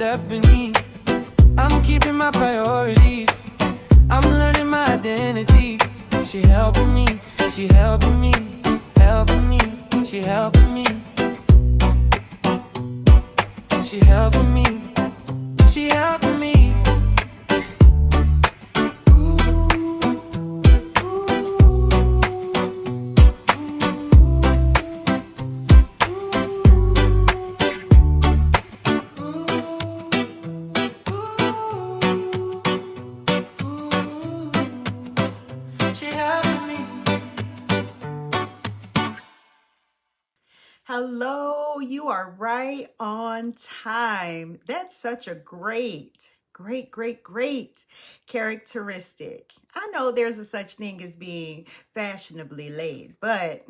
step beneath. I'm keeping my priorities. I'm learning my identity. She helping me, she helping me, helping me, she helping me, she helping me, she helping me. Hello, you are right on time. That's such a great characteristic. I know there's a such thing as being fashionably late, but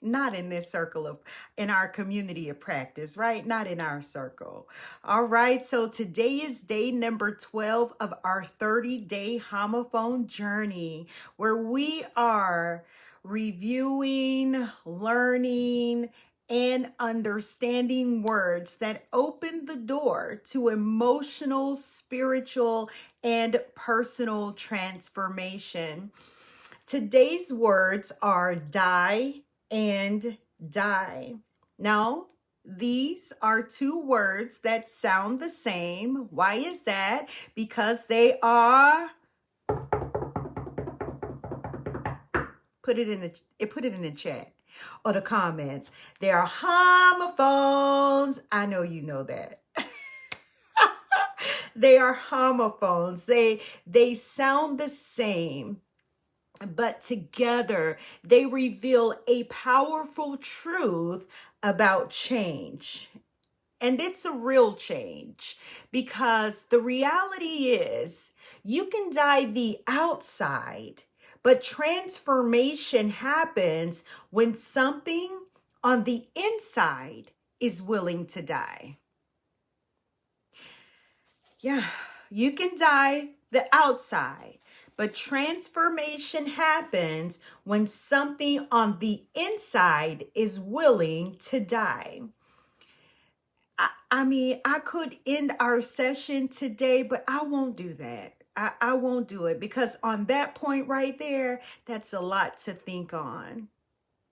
not in this circle of, in our community of practice, right? Not in our circle. All right, so today is day number 12 of our 30-day homophone journey, where we are reviewing, learning, and understanding words that open the door to emotional, spiritual, and personal transformation. Today's words are die and die. Now, these are two words that sound the same. Why is that? Because they are, put it in the chat or the comments. They are homophones. I know you know that. They are homophones. They sound the same, but together they reveal a powerful truth about change. And it's a real change, because the reality is you can die the outside, but transformation happens when something on the inside is willing to die. Yeah, you can die the outside, but transformation happens when something on the inside is willing to die. I mean, I could end our session today, but I won't do that. I won't do it, because on that point right there, that's a lot to think on.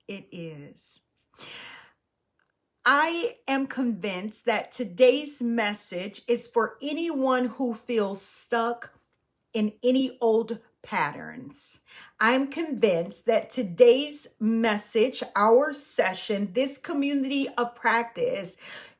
It is. I am convinced that today's message is for anyone who feels stuck in any old patterns. I'm convinced that today's message, our session, this community of practice,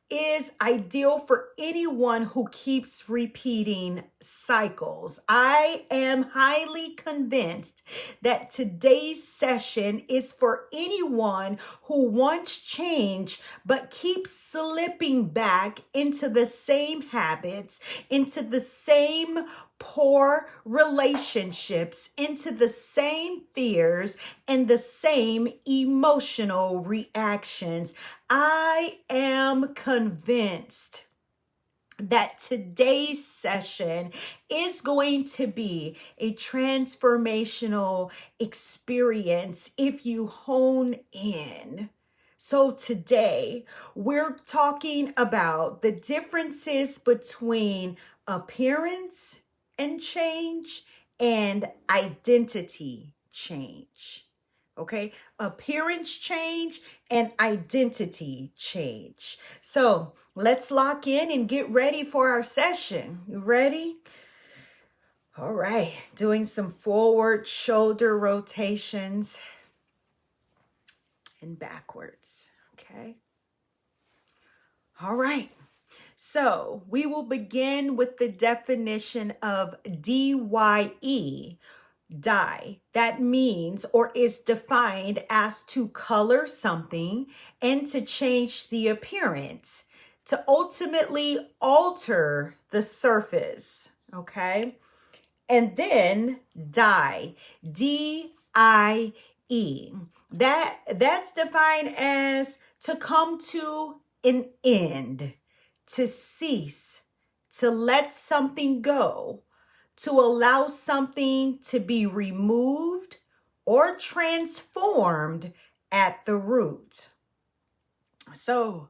is ideal for anyone who keeps repeating cycles. I am highly convinced that today's session is for anyone who wants change but keeps slipping back into the same habits, into the same poor relationships, into the same fears and the same emotional reactions. I am convinced that today's session is going to be a transformational experience if you hone in. So today, we're talking about the differences between appearance and change and identity change. Okay, appearance change and identity change. So let's lock in and get ready for our session. You ready? All right, doing some forward shoulder rotations and backwards. Okay. All right. So we will begin with the definition of DYE. Die. That means, or is defined as, to color something and to change the appearance, to ultimately alter the surface. Okay. And then die. D-I-E. That's defined as to come to an end, to cease, to let something go, to allow something to be removed or transformed at the root. So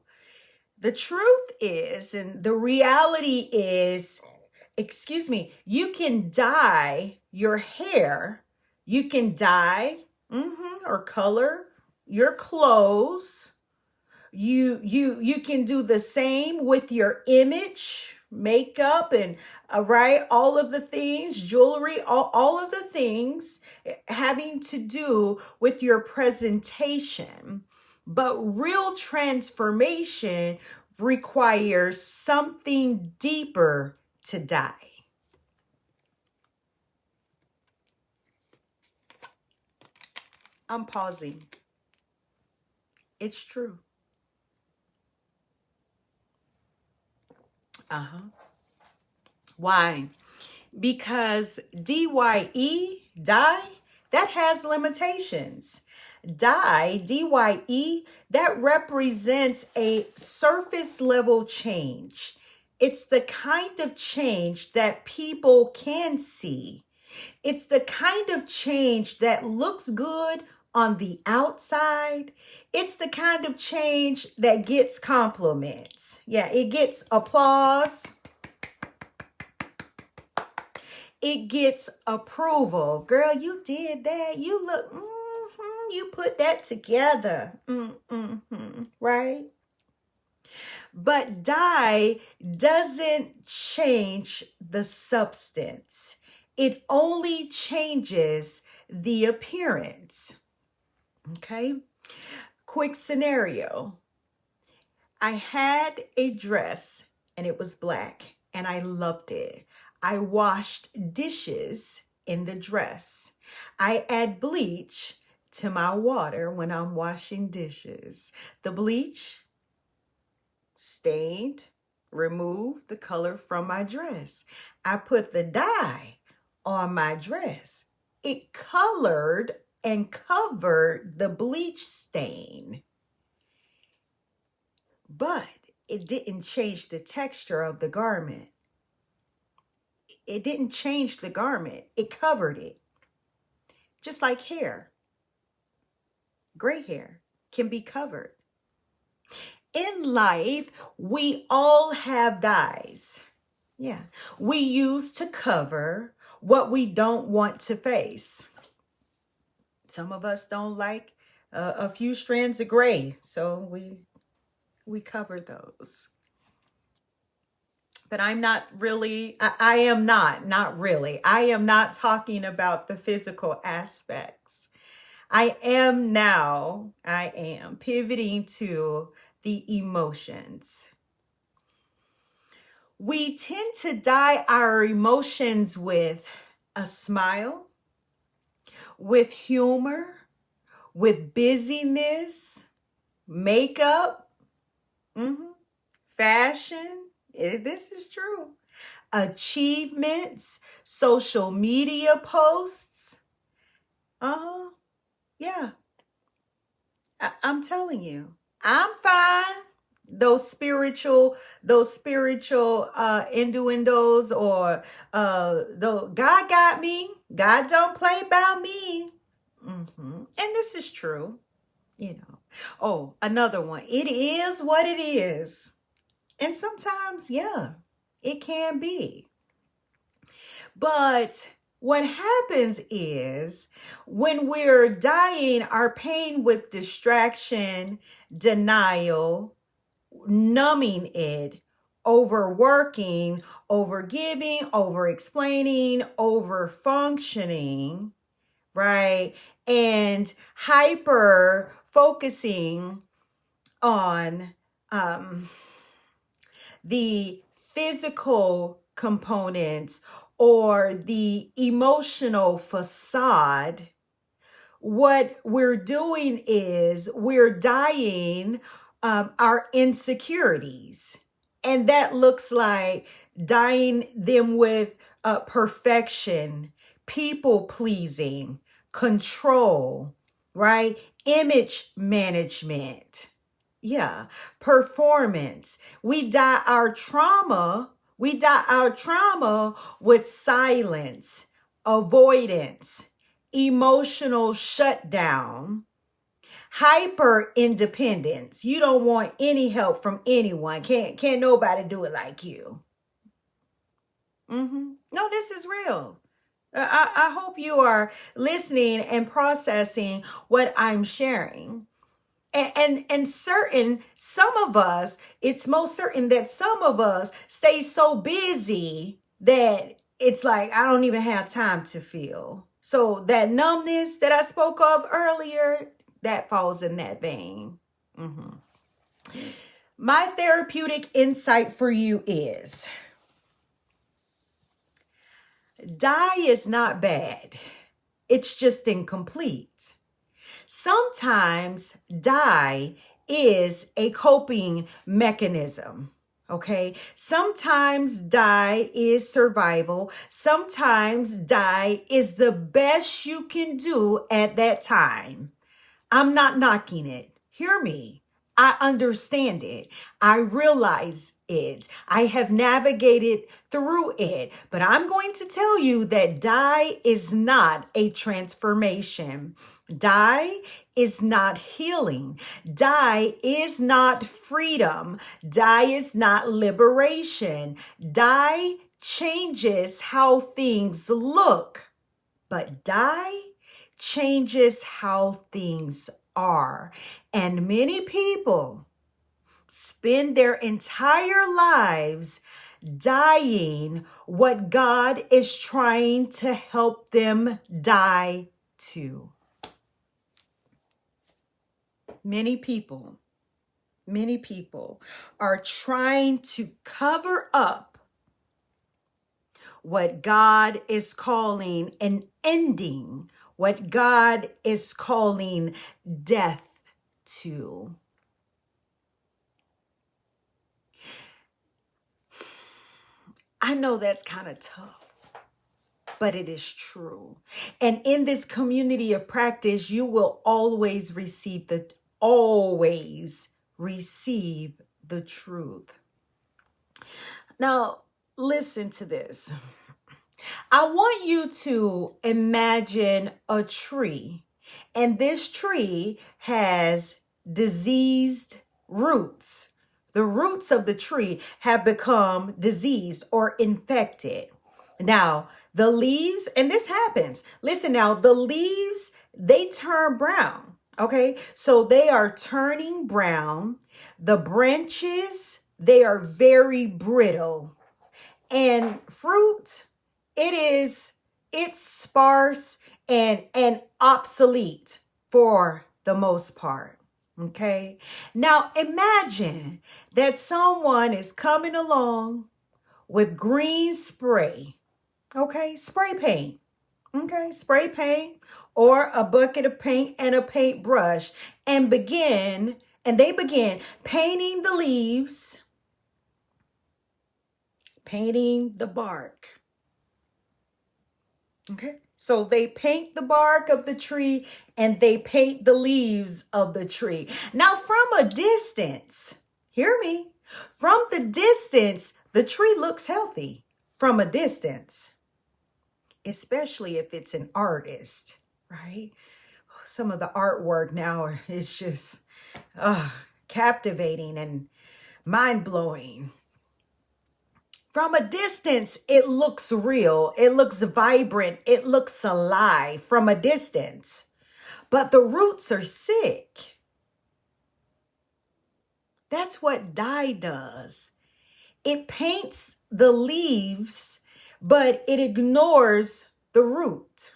The truth is, and the reality is, you can dye your hair, you can dye or color your clothes. You can do the same with your image, makeup, and right, all of the things, jewelry, all of the things having to do with your presentation. But real transformation requires something deeper to dye. I'm pausing. It's true. Why? Because DYE, dye, that has limitations. DYE, that represents a surface level change. It's the kind of change that people can see. It's the kind of change that looks good on the outside. It's the kind of change that gets compliments. Yeah, it gets applause. It gets approval. Girl, you did that. You look, you put that together. Right? But dye doesn't change the substance. It only changes the appearance. Okay? Quick scenario. I had a dress and it was black and I loved it. I washed dishes in the dress. I add bleach to my water when I'm washing dishes. The bleach stained, removed the color from my dress. I put the dye on my dress. It colored and covered the bleach stain, but it didn't change the texture of the garment. It didn't change the garment. It covered it. Just like hair. Gray hair can be covered. In life, we all have dyes. Yeah. We use to cover what we don't want to face. Some of us don't like a few strands of gray, so we cover those. But I'm not really, I am not really. I am not talking about the physical aspects. I am pivoting to the emotions. We tend to dye our emotions with a smile, with humor, with busyness, makeup, fashion. This is true. Achievements, social media posts. Yeah. I'm telling you, I'm fine. Those spiritual innuendos, or God got me. God don't play about me. And this is true. Oh, another one. It is what it is. And sometimes, yeah, it can be. But what happens is when we're dyeing our pain with distraction, denial, numbing it, overworking, overgiving, over-explaining, over-functioning, right? And hyper-focusing on the physical components or the emotional facade, what we're doing is we're dyeing our insecurities. And that looks like dyeing them with perfection, people pleasing, control, right? Image management. Yeah, performance. We dye our trauma with silence, avoidance, emotional shutdown, Hyper independence. You don't want any help from anyone. Can't nobody do it like you. No, this is real. I hope you are listening and processing what I'm sharing. And some of us, it's most certain that some of us stay so busy that it's like, I don't even have time to feel. So that numbness that I spoke of earlier, that falls in that vein. My therapeutic insight for you is, die is not bad. It's just incomplete. Sometimes die is a coping mechanism. Okay. Sometimes die is survival. Sometimes die is the best you can do at that time. I'm not knocking it. Hear me. I understand it. I realize it. I have navigated through it. But I'm going to tell you that die is not a transformation. Die is not healing. Die is not freedom. Die is not liberation. Die changes how things look. But die changes how things are. And many people spend their entire lives dying what God is trying to help them die to. Many people are trying to cover up what God is calling an ending, what God is calling death to. I know that's kind of tough, but it is true. And in this community of practice, you will always receive the truth. Now, listen to this. I want you to imagine a tree, and this tree has diseased roots. The roots of the tree have become diseased or infected. Now, the leaves, and this happens. Listen now, the leaves, they turn brown. Okay, so they are turning brown. The branches, they are very brittle. And fruit, it's sparse and obsolete for the most part. Okay. Now imagine that someone is coming along with green spray. Okay. Spray paint. Okay. Spray paint or a bucket of paint and a paintbrush and they begin painting the leaves, painting the bark. Okay. So they paint the bark of the tree and they paint the leaves of the tree. Now from a distance, hear me, from the distance, the tree looks healthy from a distance, especially if it's an artist, right? Some of the artwork now is just captivating and mind-blowing. From a distance, it looks real. It looks vibrant. It looks alive from a distance. But the roots are sick. That's what dye does. It paints the leaves, but it ignores the root.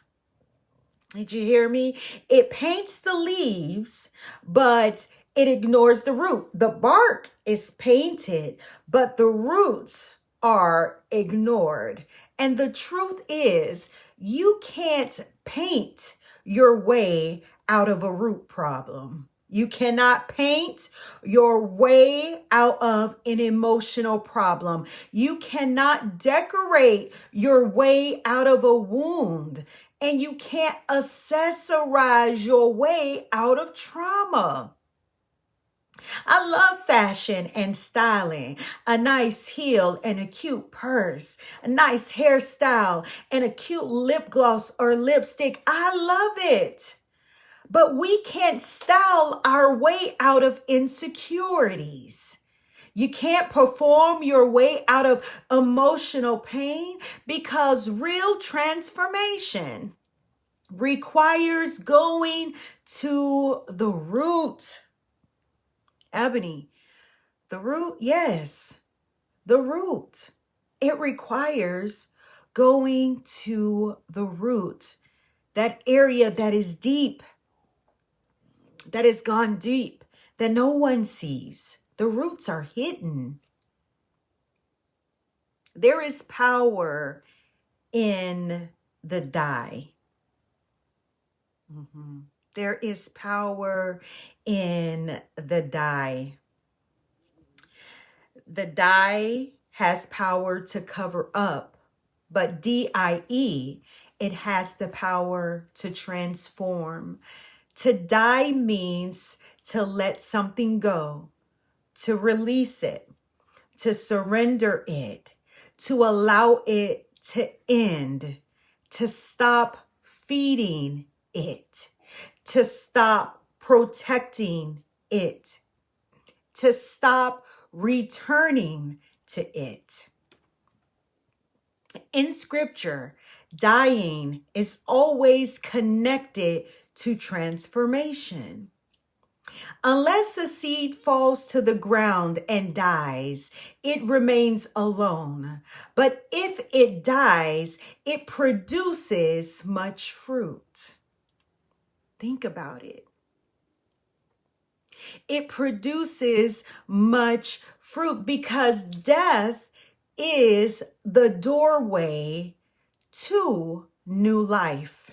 Did you hear me? It paints the leaves, but it ignores the root. The bark is painted, but the roots are ignored. And the truth is, you can't paint your way out of a root problem. You cannot paint your way out of an emotional problem. You cannot decorate your way out of a wound. And you can't accessorize your way out of trauma. I love fashion and styling, a nice heel and a cute purse, a nice hairstyle and a cute lip gloss or lipstick. I love it. But we can't style our way out of insecurities. You can't perform your way out of emotional pain, because real transformation requires going to the root. Ebony, the root, yes, the root. It requires going to the root, that area that is deep, that has gone deep, that no one sees. The roots are hidden. There is power in the dye. There is power in the dye. The dye has power to cover up, but DIE, it has the power to transform. To die means to let something go, to release it, to surrender it, to allow it to end, to stop feeding it, to stop protecting it, to stop returning to it. In scripture, dying is always connected to transformation. Unless a seed falls to the ground and dies, it remains alone. But if it dies, it produces much fruit. Think about it. It produces much fruit, because death is the doorway to new life.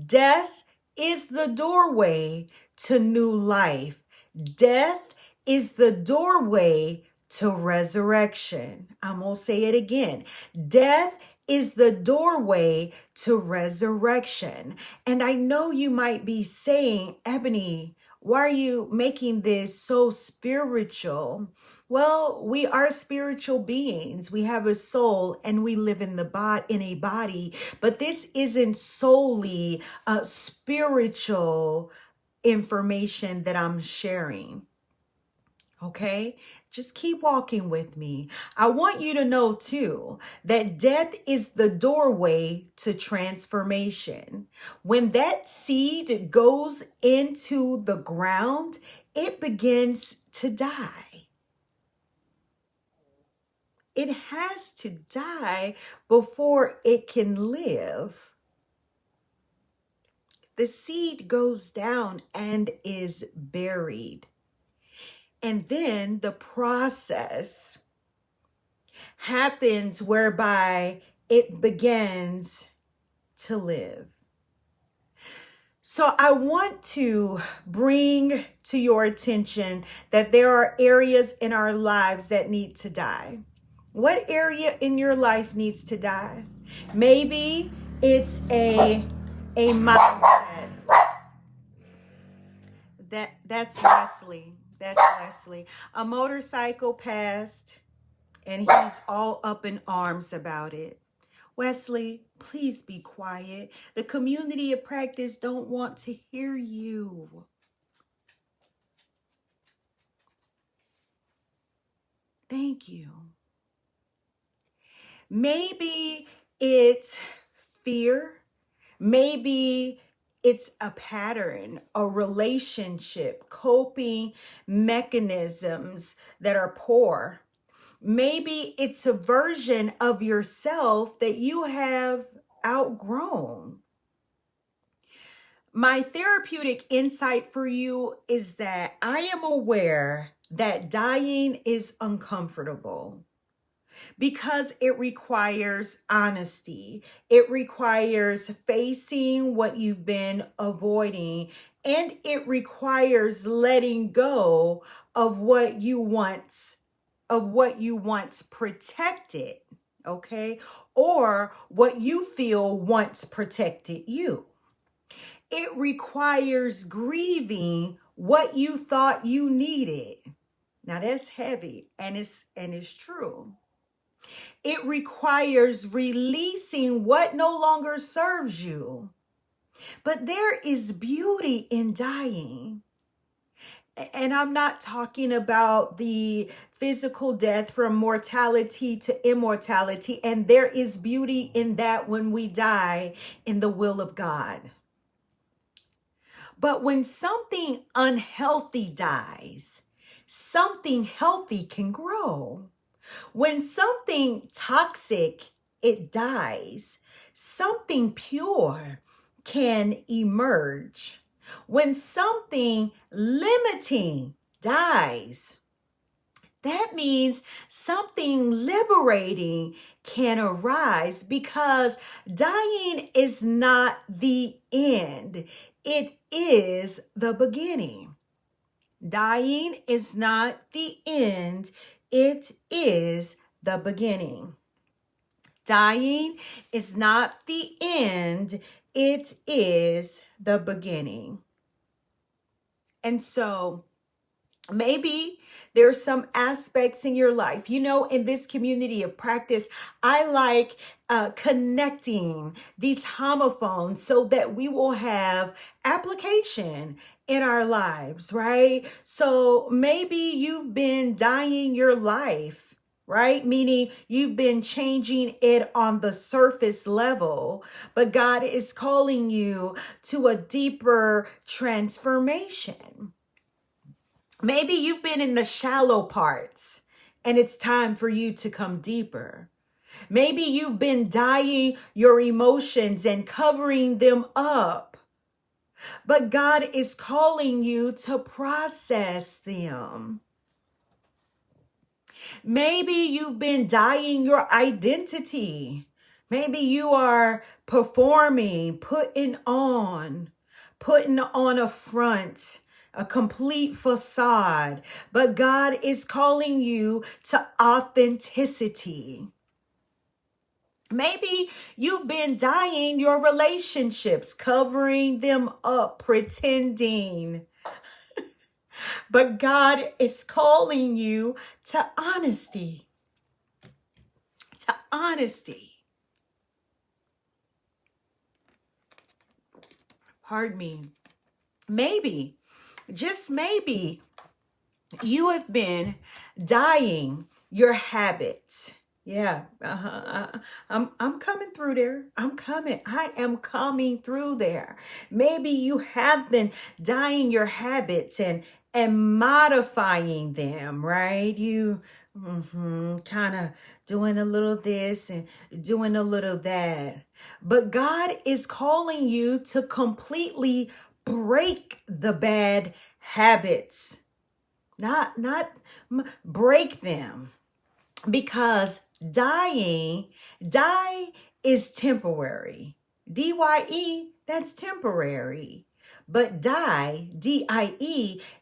Death is the doorway to new life. Death is the doorway to resurrection. I'm going to say it again. Death is the doorway to resurrection. And I know you might be saying, Ebony, why are you making this so spiritual? Well, we are spiritual beings. We have a soul and we live in a body, but this isn't solely spiritual information that I'm sharing. Okay? Just keep walking with me. I want you to know too that death is the doorway to transformation. When that seed goes into the ground, it begins to die. It has to die before it can live. The seed goes down and is buried. And then the process happens whereby it begins to live. So I want to bring to your attention that there are areas in our lives that need to die. What area in your life needs to die? Maybe it's a mindset. That's Wesley. That's Wesley. A motorcycle passed and he's all up in arms about it. Wesley, please be quiet. The community of practice don't want to hear you. Thank you. Maybe it's fear. Maybe it's a pattern, a relationship, coping mechanisms that are poor. Maybe it's a version of yourself that you have outgrown. My therapeutic insight for you is that I am aware that dying is uncomfortable, because it requires honesty. It requires facing what you've been avoiding, and it requires letting go of what you once protected, okay? Or what you feel once protected you. It requires grieving what you thought you needed. Now that's heavy, and it's true. It requires releasing what no longer serves you. But there is beauty in dying. And I'm not talking about the physical death from mortality to immortality. And there is beauty in that when we die in the will of God. But when something unhealthy dies, something healthy can grow. When something toxic, it dies, something pure can emerge. When something limiting dies, that means something liberating can arise, because dying is not the end. It is the beginning. Dying is not the end. It is the beginning. Dying is not the end. It is the beginning. And so maybe there's some aspects in your life. You know, in this community of practice, I like connecting these homophones so that we will have application in our lives, right? So maybe you've been dying your life, right? Meaning you've been changing it on the surface level, but God is calling you to a deeper transformation. Maybe you've been in the shallow parts and it's time for you to come deeper. Maybe you've been dying your emotions and covering them up, but God is calling you to process them. Maybe you've been dying your identity. Maybe you are performing, putting on a front, a complete facade, but God is calling you to authenticity. Maybe you've been dying your relationships, covering them up, pretending. But God is calling you to honesty. To honesty. Pardon me. Maybe, just maybe, you have been dying your habits. Yeah, I'm coming through there. I am coming through there. Maybe you have been dying your habits and modifying them, right? You kind of doing a little this and doing a little that. But God is calling you to completely break the bad habits. Not break them, because die is temporary. DYE, that's temporary. But DIE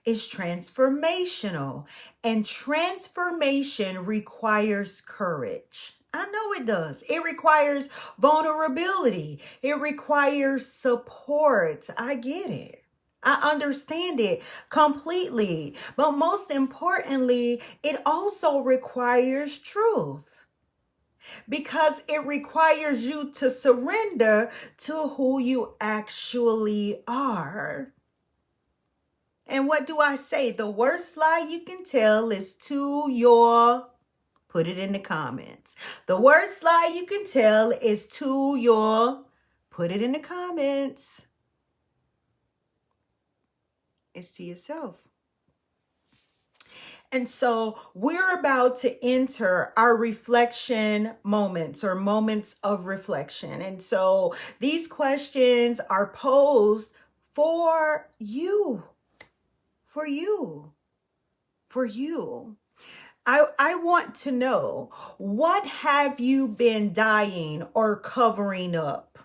is transformational, and transformation requires courage. I know it does. It requires vulnerability. It requires support. I get it. I understand it completely. But most importantly, it also requires truth, because it requires you to surrender to who you actually are. And what do I say? The worst lie you can tell is to your, put it in the comments. The worst lie you can tell is to your, put it in the comments. It's to yourself. And so we're about to enter our reflection moments, or moments of reflection. And so these questions are posed for you, for you, for you. I want to know, what have you been dying or covering up?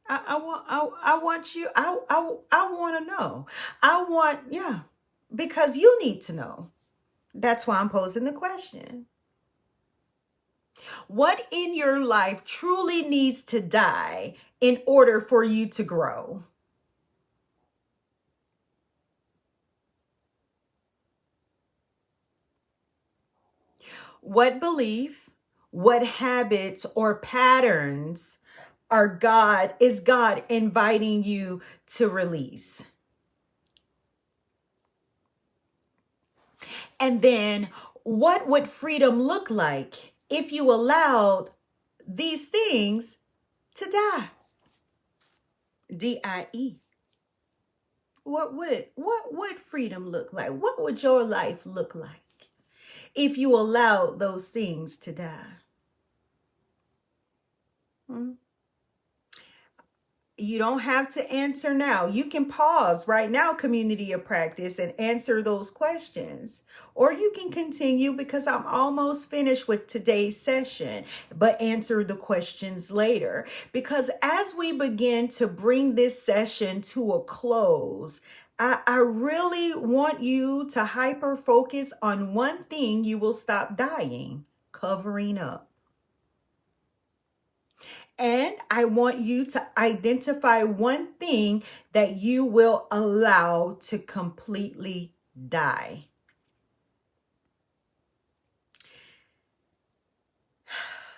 I want you, I want to know. Yeah, because you need to know. That's why I'm posing the question. What in your life truly needs to die in order for you to grow? What belief, what habits or patterns is God inviting you to release? And then what would freedom look like if you allowed these things to die? DIE. What would freedom look like? What would your life look like if you allowed those things to die? Hmm? You don't have to answer now. You can pause right now, community of practice, and answer those questions. Or you can continue because I'm almost finished with today's session, but answer the questions later. Because as we begin to bring this session to a close, I really want you to hyper focus on one thing you will stop dying: covering up. And I want you to identify one thing that you will allow to completely die.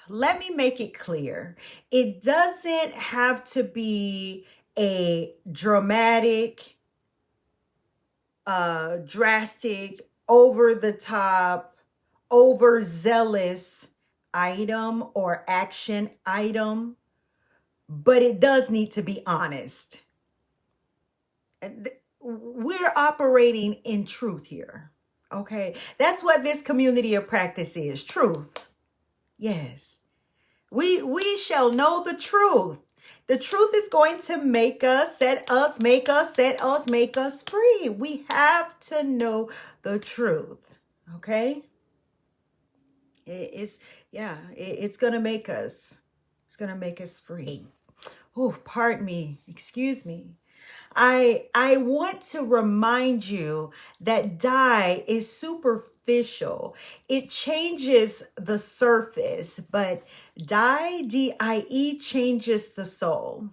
Let me make it clear. It doesn't have to be a dramatic, drastic, over the top, overzealous item or action item, but it does need to be honest. We're operating in truth here. Okay, that's what this community of practice is: truth. Yes, we shall know the truth. The truth is going to make us, set us, make us, set us, make us free. We have to know the truth. Okay. It's gonna make us, it's gonna make us free. Oh, pardon me, excuse me. I want to remind you that die is superficial. It changes the surface, but DIE, changes the soul.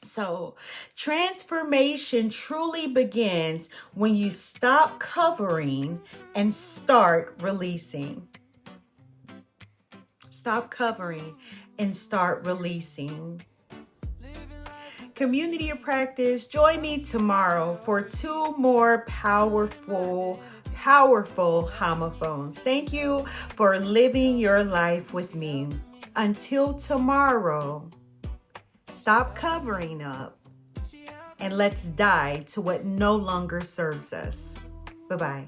So transformation truly begins when you stop covering and start releasing. Stop covering and start releasing. Community of practice, join me tomorrow for 2 more powerful homophones. Thank you for living your life with me. Until tomorrow, stop covering up and let's die to what no longer serves us. Bye-bye.